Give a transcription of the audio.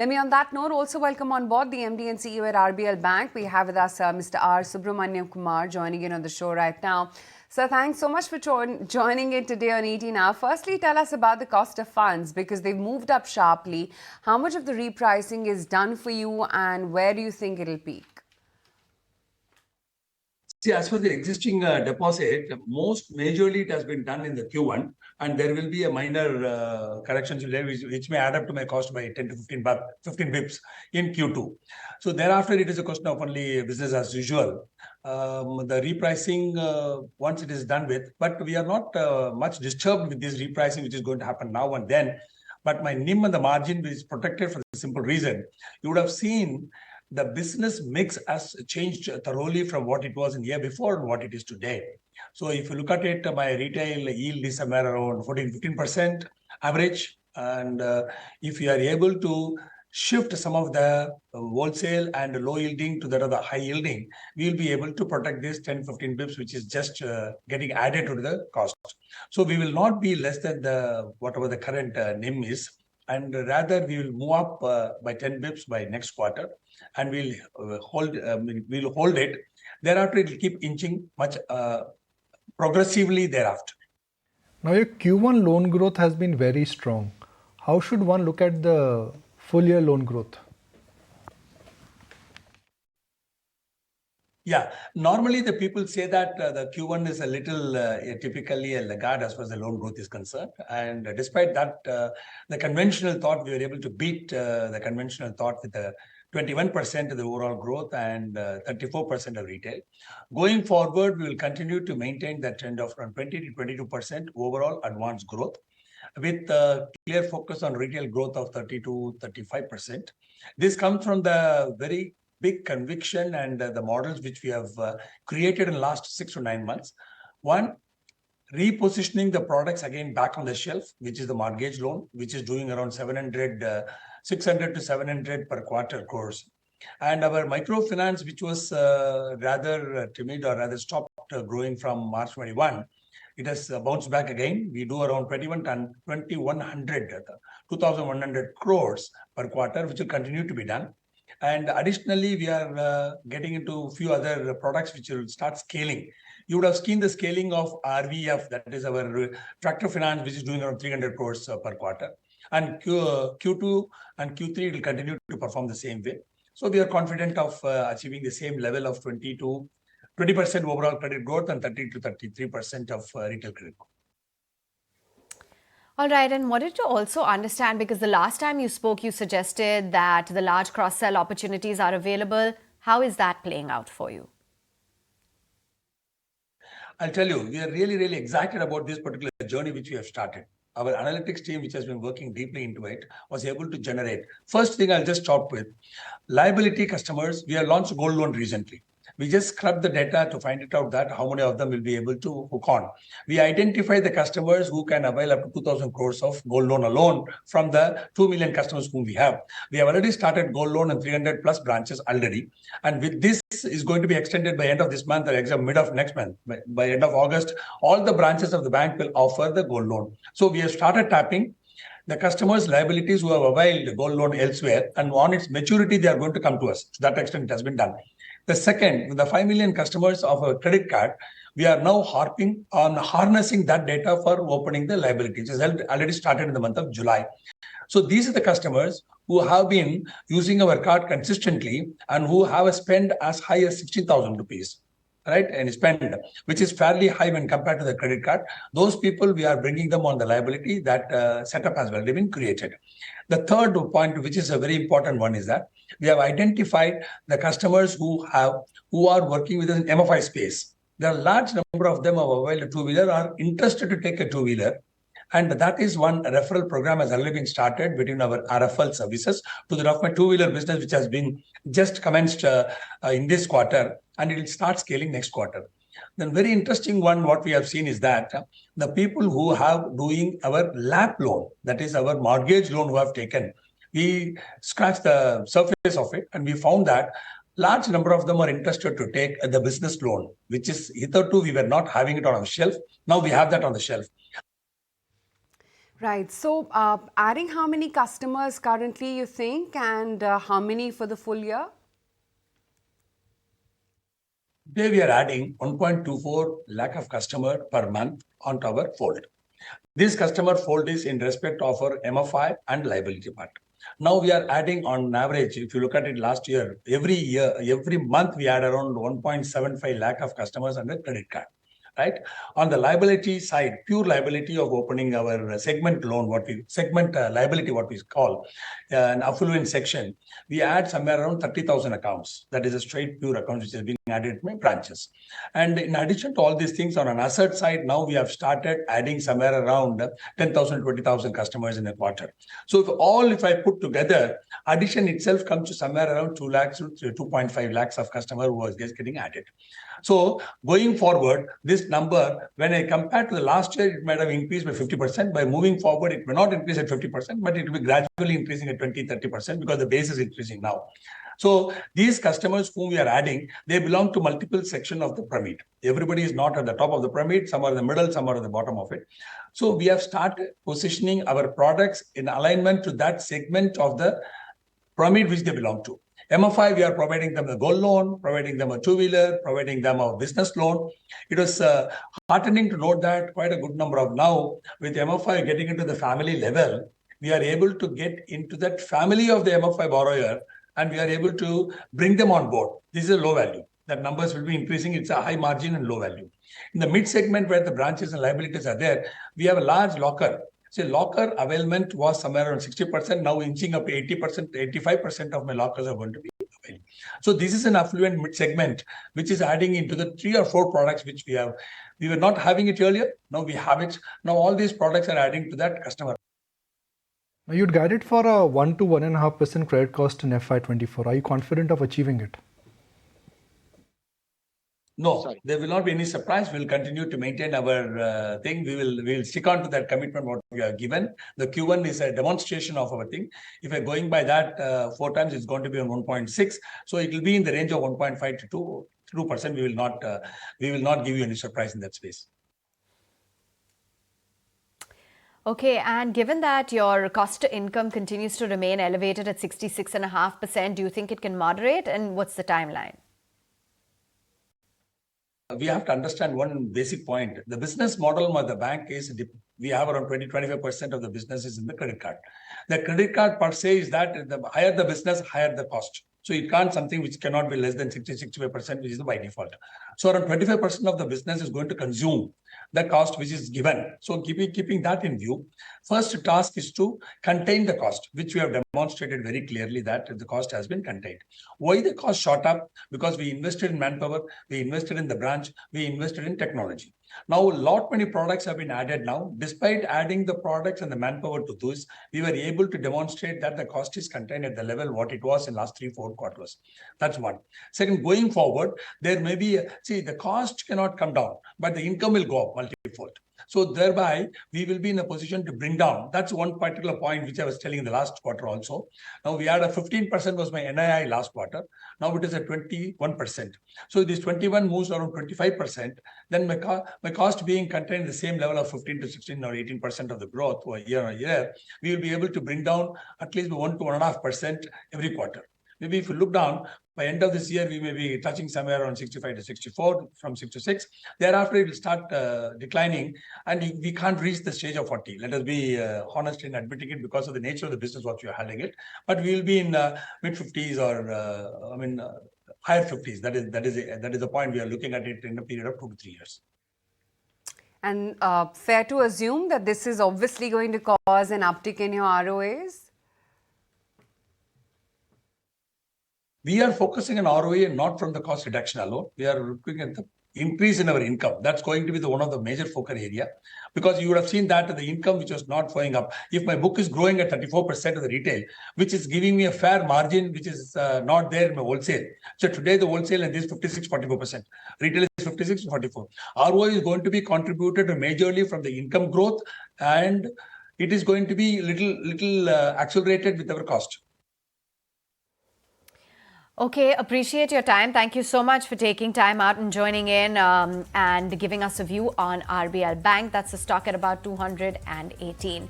Let me, on that note, also welcome on board the MD and CEO at RBL Bank. We have with us Mr. R Subramaniakumar joining in on the show right now. So thanks so much for joining in today on ET Now. Firstly, tell us about the cost of funds because they've moved up sharply. How much of the repricing is done for you and where do you think it'll peak? See, as for the existing deposit, most majorly it has been done in the Q1, and there will be a minor corrections which may add up to my cost by 10 to 15 bips in Q2. So thereafter, it is a question of only business as usual. The repricing, once it is done with, but we are not much disturbed with this repricing, which is going to happen now and then. But my NIM and the margin is protected for the simple reason. You would have seen the business mix has changed thoroughly from what it was in the year before and what it is today. So if you look at it, my retail yield is somewhere around 14-15% average. And if you are able to shift some of the wholesale and low yielding to that of the high yielding, we will be able to protect this 10-15 bips, which is just getting added to the cost. So we will not be less than the whatever the current NIM is. And rather, we will move up by 10 bips by next quarter, and we'll hold it. Thereafter, it will keep inching much progressively thereafter. Now, your Q1 loan growth has been very strong. How should one look at the full year loan growth? Yeah, normally the people say that the Q1 is a little typically a laggard as far as the loan growth is concerned. And despite that, the conventional thought, we were able to beat the conventional thought with the 21% of the overall growth and 34% of retail. Going forward, we will continue to maintain that trend of around 20 to 22% overall advanced growth with clear focus on retail growth of 30 to 35%. This comes from the very big conviction and the models which we have created in the last 6 to 9 months. One, repositioning the products again back on the shelf, which is the mortgage loan, which is doing around 600 to 700 per quarter course. And our microfinance, which was rather timid or rather stopped growing from March 21, it has bounced back again. We do around 2,100 crores per quarter, which will continue to be done. And additionally, we are getting into a few other products which will start scaling. You would have seen the scaling of RVF, that is our tractor finance, which is doing around 300 crores per quarter. And Q2 and Q3 will continue to perform the same way. So we are confident of achieving the same level of 20 to 20% overall credit growth and 30 to 33% of retail credit growth. All right, and wanted to also understand, because the last time you spoke, you suggested that the large cross-sell opportunities are available. How is that playing out for you? I'll tell you, we are really, really excited about this particular journey which we have started. Our analytics team, which has been working deeply into it, was able to generate. First thing I'll just start with, liability customers. We have launched gold loan recently. We just scrubbed the data to find it out that how many of them will be able to hook on. We identify the customers who can avail up to 2,000 crores of gold loan alone from the 2 million customers whom we have. We have already started gold loan in 300 plus branches already. And with this is going to be extended by end of this month or mid of next month. By end of August, all the branches of the bank will offer the gold loan. So we have started tapping the customers' liabilities who have availed gold loan elsewhere, and on its maturity, they are going to come to us. To that extent, it has been done. The second, the 5 million customers of a credit card, we are now harping on harnessing that data for opening the liability, which has already started in the month of July. So these are the customers who have been using our card consistently and who have a spend as high as 16,000 rupees. Right, and spend, which is fairly high when compared to the credit card. Those people, we are bringing them on the liability. That setup has already been created. The third point, which is a very important one, is that we have identified the customers who are working within MFI space. There are a large number of them who have availed a two-wheeler, are interested to take a two-wheeler. And that is one referral program has already been started between our RFL services to the Rough two-wheeler business, which has been just commenced in this quarter, and it will start scaling next quarter. Then very interesting one, what we have seen is that the people who have doing our LAP loan, that is our mortgage loan who have taken, we scratched the surface of it and we found that large number of them are interested to take the business loan, which is hitherto we were not having it on our shelf. Now we have that on the shelf. Right. So, adding how many customers currently you think, and how many for the full year? Today we are adding 1.24 lakh of customer per month onto our fold. This customer fold is in respect of our MFI and liability part. Now we are adding on average, if you look at it last year, every month we add around 1.75 lakh of customers under credit card. Right. On the liability side, pure liability of opening our segment loan, segment liability, what we call an affluent section, we add somewhere around 30,000 accounts. That is a straight pure account which is being added to my branches. And in addition to all these things, on an asset side, now we have started adding somewhere around 10,000, 20,000 customers in a quarter. So if I put together, addition itself comes to somewhere around 2 lakhs to 2.5 lakhs of customer who was just getting added. So going forward, this number, when I compare to the last year, it might have increased by 50%. By moving forward, it may not increase at 50%, but it will be gradually increasing at 20, 30% because the base is increasing now. So these customers whom we are adding, they belong to multiple sections of the pyramid. Everybody is not at the top of the pyramid. Some are in the middle, some are at the bottom of it. So we have started positioning our products in alignment to that segment of the pyramid which they belong to. MFI, we are providing them a gold loan, providing them a two-wheeler, providing them a business loan. It was heartening to note that quite a good number of now, with MFI getting into the family level, we are able to get into that family of the MFI borrower, and we are able to bring them on board. This is a low value. That numbers will be increasing. It's a high margin and low value. In the mid segment where the branches and liabilities are there, we have a large locker. So locker availment was somewhere around 60%, now inching up to 80%, 85% of my lockers are going to be available. So this is an affluent mid-segment, which is adding into the 3 or 4 products which we have. We were not having it earlier, now we have it. Now all these products are adding to that customer. Now you'd guided for a 1 to 1.5% credit cost in FY24. Are you confident of achieving it? No, there will not be any surprise. We'll continue to maintain our thing. We'll stick on to that commitment what we have given. The Q1 is a demonstration of our thing. If we're going by that 4 times, it's going to be on 1.6. So it will be in the range of 1.5 to 2%. We will not give you any surprise in that space. Okay, and given that your cost to income continues to remain elevated at 66.5%, do you think it can moderate, and what's the timeline? We have to understand one basic point. The business model of the bank is we have around 20-25% of the business is in the credit card. The credit card per se is that the higher the business, higher the cost. So it can't something which cannot be less than 60-65%, which is the by default. So around 25% of the business is going to consume the cost which is given. So keeping that in view, first task is to contain the cost, which we have demonstrated very clearly that the cost has been contained. Why the cost shot up? Because we invested in manpower, we invested in the branch, we invested in technology. Now, many products have been added now. Despite adding the products and the manpower to those, we were able to demonstrate that the cost is contained at the level what it was in last 3-4 quarters. That's one. Second, going forward, there may be, the cost cannot come down, but the income will go up multifold. So thereby, we will be in a position to bring down. That's one particular point which I was telling in the last quarter also. Now we had a 15% was my NII last quarter. Now it is at 21%. So this 21 moves around 25%. Then my cost being contained the same level of 15 to 16 or 18% of the growth year on year, we will be able to bring down at least 1 to 1.5% every quarter. Maybe if you look down, by end of this year, we may be touching somewhere around 65 to 64 from 66. Thereafter, it will start declining, and we can't reach the stage of 40. Let us be honest in admitting it because of the nature of the business, what we are handling it. But we will be in mid 50s or higher 50s. That is the point we are looking at it in a period of 2 to 3 years. And fair to assume that this is obviously going to cause an uptick in your ROAs? We are focusing on ROE and not from the cost reduction alone. We are looking at the increase in our income. That's going to be one of the major focus area, because you would have seen that the income which was not going up. If my book is growing at 34% of the retail, which is giving me a fair margin, which is not there in my wholesale. So today the wholesale and this 56-44%. Retail is 56-44. ROE is going to be contributed majorly from the income growth, and it is going to be little accelerated with our cost. Okay, appreciate your time. Thank you so much for taking time out and joining in and giving us a view on RBL Bank. That's the stock at about 218.